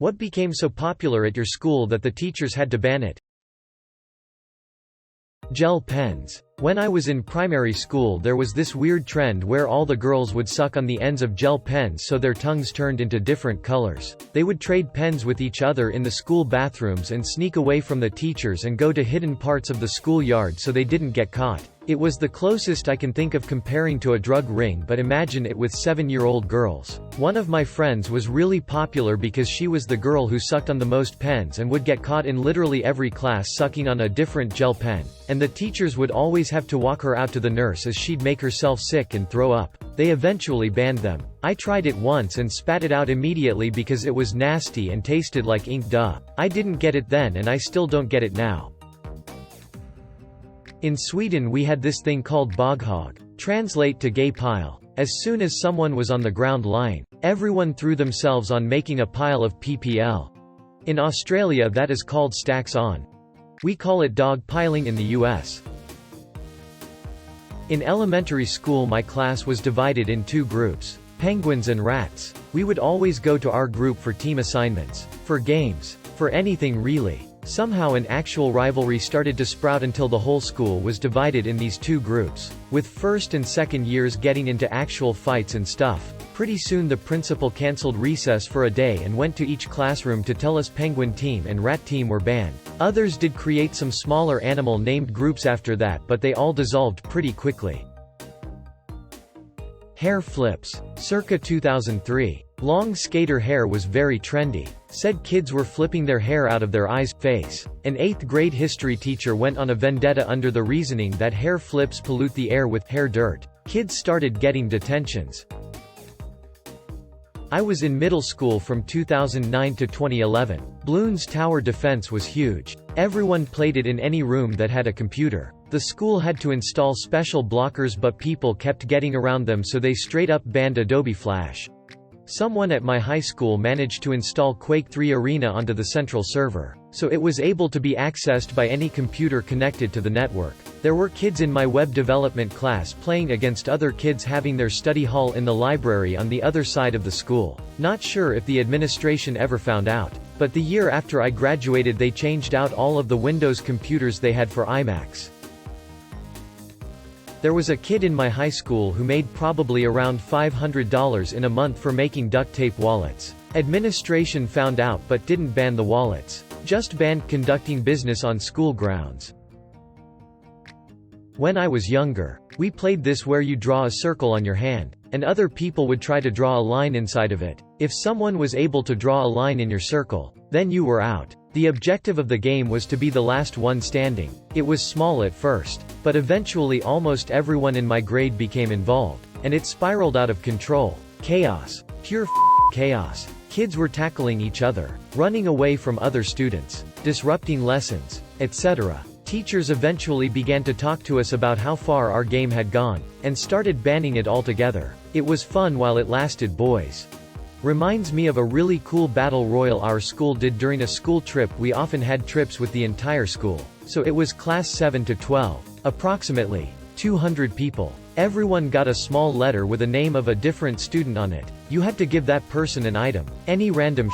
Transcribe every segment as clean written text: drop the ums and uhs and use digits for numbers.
What became so popular at your school that the teachers had to ban it? Gel pens. When I was in primary school there was this weird trend where all the girls would suck on the ends of gel pens so their tongues turned into different colors. They would trade pens with each other in the school bathrooms and sneak away from the teachers and go to hidden parts of the schoolyard so they didn't get caught. It was the closest I can think of comparing to a drug ring, but imagine it with 7-year-old girls. One of my friends was really popular because she was the girl who sucked on the most pens and would get caught in literally every class sucking on a different gel pen, and the teachers would always have to walk her out to the nurse as she'd make herself sick and throw up. They eventually banned them. I tried it once and spat it out immediately because it was nasty and tasted like ink. Duh. I didn't get it then and I still don't get it now. In Sweden we had this thing called boghog, translate to gay pile. As soon as someone was on the ground lying, everyone threw themselves on, making a pile of PPL. In Australia that is called stacks on. We call it dog piling in the US. In elementary school my class was divided in 2 groups, penguins and rats. We would always go to our group for team assignments, for games, for anything really. Somehow an actual rivalry started to sprout until the whole school was divided in these 2 groups, with first and second years getting into actual fights and stuff. Pretty soon the principal cancelled recess for a day and went to each classroom to tell us penguin team and rat team were banned. Others did create some smaller animal named groups after that, but they all dissolved pretty quickly. Hair flips. Circa 2003. Long skater hair was very trendy. Said kids were flipping their hair out of their eyes, face. An 8th grade history teacher went on a vendetta under the reasoning that hair flips pollute the air with hair dirt. Kids started getting detentions. I was in middle school from 2009 to 2011. Bloons Tower Defense was huge. Everyone played it in any room that had a computer. The school had to install special blockers but people kept getting around them, so they straight up banned Adobe Flash. Someone at my high school managed to install Quake 3 Arena onto the central server, so it was able to be accessed by any computer connected to the network. There were kids in my web development class playing against other kids having their study hall in the library on the other side of the school. Not sure if the administration ever found out, but the year after I graduated they changed out all of the Windows computers they had for iMacs. There was a kid in my high school who made probably around $500 in a month for making duct tape wallets. Administration found out but didn't ban the wallets, just banned conducting business on school grounds. When I was younger, we played this where you draw a circle on your hand, and other people would try to draw a line inside of it. If someone was able to draw a line in your circle, then you were out. The objective of the game was to be the last one standing. It was small at first, but eventually almost everyone in my grade became involved, and it spiraled out of control. Chaos. Pure chaos. Kids were tackling each other, running away from other students, disrupting lessons, etc. Teachers eventually began to talk to us about how far our game had gone, and started banning it altogether. It was fun while it lasted, boys. Reminds me of a really cool battle royal our school did during a school trip. We often had trips with the entire school, so it was class 7 to 12, approximately 200 people. Everyone got a small letter with a name of a different student on it. You had to give that person an item, any random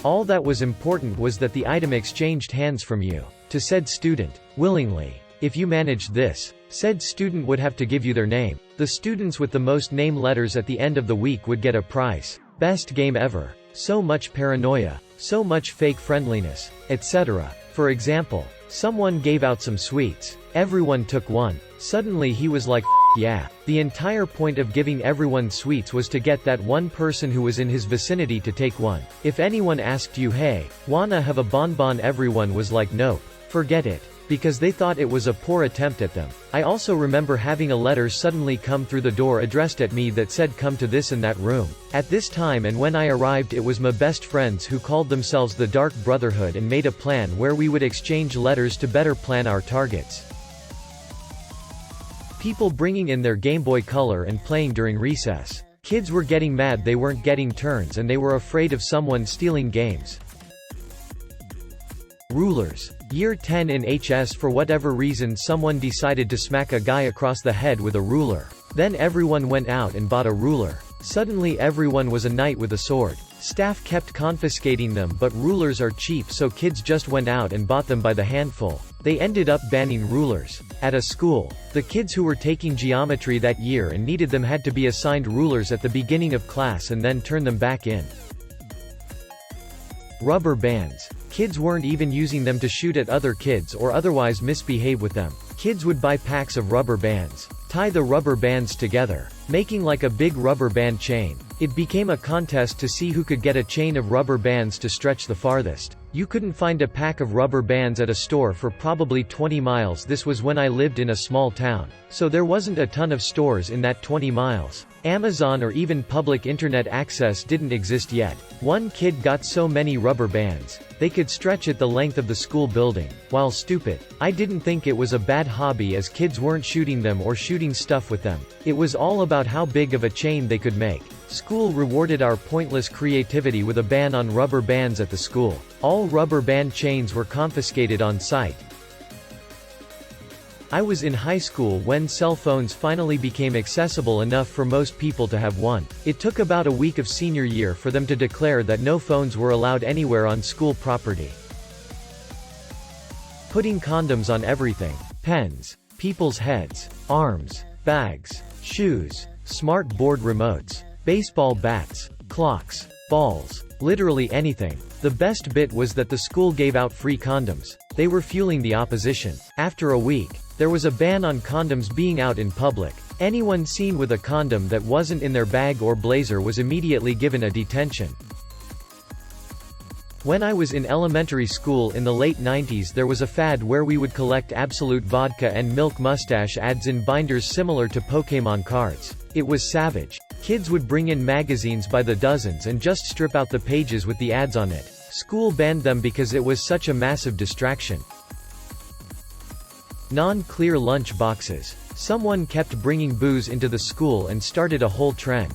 All that was important was that the item exchanged hands from you to said student, willingly. If you managed this, said student would have to give you their name. The students with the most name letters at the end of the week would get a prize. Best game ever. So much paranoia, so much fake friendliness, etc. For example, someone gave out some sweets. Everyone took one. Suddenly he was like, yeah. The entire point of giving everyone sweets was to get that one person who was in his vicinity to take one. If anyone asked you, hey, wanna have a bonbon, everyone was like, nope, forget it. Because they thought it was a poor attempt at them. I also remember having a letter suddenly come through the door addressed at me that said come to this and that room. At this time and when I arrived it was my best friends who called themselves the Dark Brotherhood and made a plan where we would exchange letters to better plan our targets. People bringing in their Game Boy Color and playing during recess. Kids were getting mad they weren't getting turns and they were afraid of someone stealing games. Rulers. Year 10 in HS, for whatever reason someone decided to smack a guy across the head with a ruler. Then everyone went out and bought a ruler. Suddenly everyone was a knight with a sword. Staff kept confiscating them, but rulers are cheap, so kids just went out and bought them by the handful. They ended up banning rulers. At a school, the kids who were taking geometry that year and needed them had to be assigned rulers at the beginning of class and then turn them back in. Rubber bands. Kids weren't even using them to shoot at other kids or otherwise misbehave with them. Kids would buy packs of rubber bands, tie the rubber bands together, making like a big rubber band chain. It became a contest to see who could get a chain of rubber bands to stretch the farthest. You couldn't find a pack of rubber bands at a store for probably 20 miles. This was when I lived in a small town, so there wasn't a ton of stores in that 20 miles. Amazon or even public internet access didn't exist yet. One kid got so many rubber bands, they could stretch it the length of the school building. While stupid, I didn't think it was a bad hobby as kids weren't shooting them or shooting stuff with them. It was all about how big of a chain they could make. School rewarded our pointless creativity with a ban on rubber bands at the school. All rubber band chains were confiscated on site. I was in high school when cell phones finally became accessible enough for most people to have one. It took about a week of senior year for them to declare that no phones were allowed anywhere on school property. Putting condoms on everything. Pens, people's heads, arms, bags, shoes, smart board remotes, baseball bats, clocks, balls, literally anything. The best bit was that the school gave out free condoms. They were fueling the opposition. After a week, there was a ban on condoms being out in public. Anyone seen with a condom that wasn't in their bag or blazer was immediately given a detention. When I was in elementary school in the late 90s, there was a fad where we would collect Absolute Vodka and Milk Mustache ads in binders similar to Pokémon cards. It was savage. Kids would bring in magazines by the dozens and just strip out the pages with the ads on it. School banned them because it was such a massive distraction. Non-clear lunch boxes. Someone kept bringing booze into the school and started a whole trend.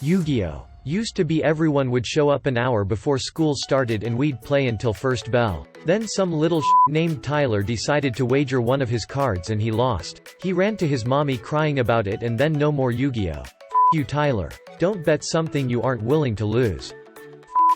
Yu-Gi-Oh! Used to be everyone would show up an hour before school started and we'd play until first bell. Then some little named Tyler decided to wager one of his cards and he lost. He ran to his mommy crying about it and then no more Yu-Gi-Oh! You Tyler. Don't bet something you aren't willing to lose.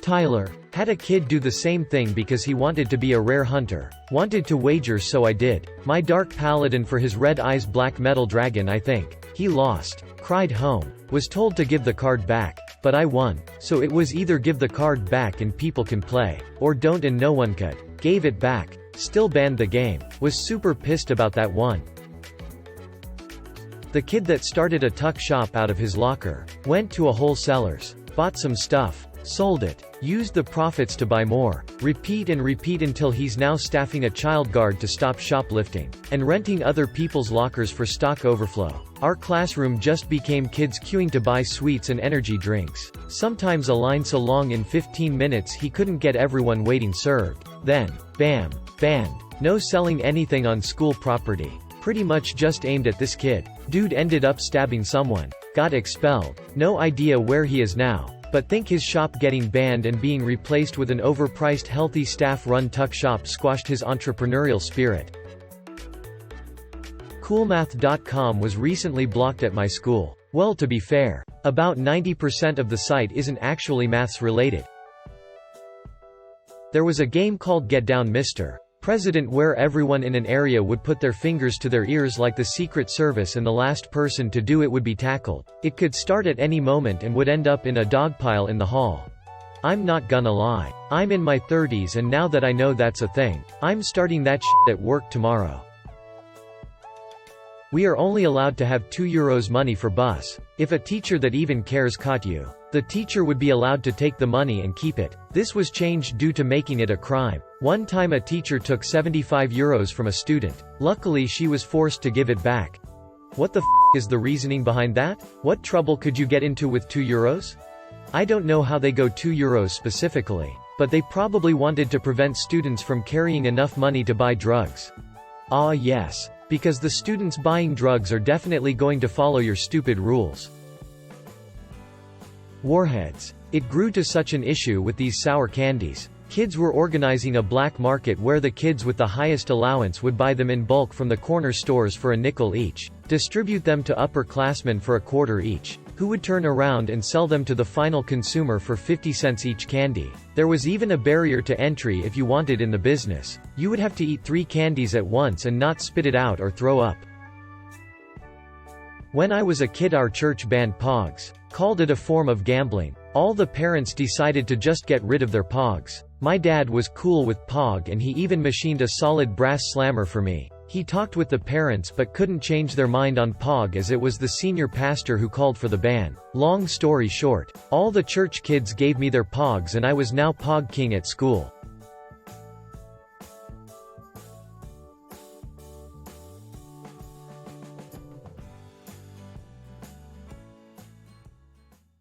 Tyler. Had a kid do the same thing because he wanted to be a rare hunter. Wanted to wager, so I did. My dark paladin for his red eyes black metal dragon, I think. He lost. Cried home. Was told to give the card back. But I won. So it was either give the card back and people can play, or don't and no one could. Gave it back. Still banned the game. Was super pissed about that one. The kid that started a Tuckshop out of his locker. Went to a wholesaler's. Bought some stuff. Sold it. Used the profits to buy more. Repeat and repeat until he's now staffing a child guard to stop shoplifting. And renting other people's lockers for stock overflow. Our classroom just became kids queuing to buy sweets and energy drinks. Sometimes a line so long in 15 minutes he couldn't get everyone waiting served. Then, bam, banned. No selling anything on school property. Pretty much just aimed at this kid. Dude ended up stabbing someone. Got expelled. No idea where he is now. But think his shop getting banned and being replaced with an overpriced healthy staff-run tuck shop squashed his entrepreneurial spirit. Coolmath.com was recently blocked at my school. Well, to be fair, about 90% of the site isn't actually maths related. There was a game called Get Down Mr. President where everyone in an area would put their fingers to their ears like the Secret Service and the last person to do it would be tackled. It could start at any moment and would end up in a dogpile in the hall. I'm not gonna lie. I'm in my 30s and now that I know that's a thing, I'm starting that shit at work tomorrow. We are only allowed to have €2 money for bus. If a teacher that even cares caught you, the teacher would be allowed to take the money and keep it. This was changed due to making it a crime. One time a teacher took €75 from a student. Luckily she was forced to give it back. What the is the reasoning behind that? What trouble could you get into with €2? I don't know how they go €2 specifically, but they probably wanted to prevent students from carrying enough money to buy drugs. Ah yes. Because the students buying drugs are definitely going to follow your stupid rules. Warheads. It grew to such an issue with these sour candies. Kids were organizing a black market where the kids with the highest allowance would buy them in bulk from the corner stores for a nickel each, distribute them to upperclassmen for a quarter each. who would turn around and sell them to the final consumer for 50 cents each candy. There was even a barrier to entry if you wanted in the business. You would have to eat 3 candies at once and not spit it out or throw up. When I was a kid, our church banned pogs, called it a form of gambling. All the parents decided to just get rid of their pogs. My dad was cool with pog and he even machined a solid brass slammer for me. He talked with the parents but couldn't change their mind on pog as it was the senior pastor who called for the ban. Long story short, all the church kids gave me their pogs and I was now pog king at school.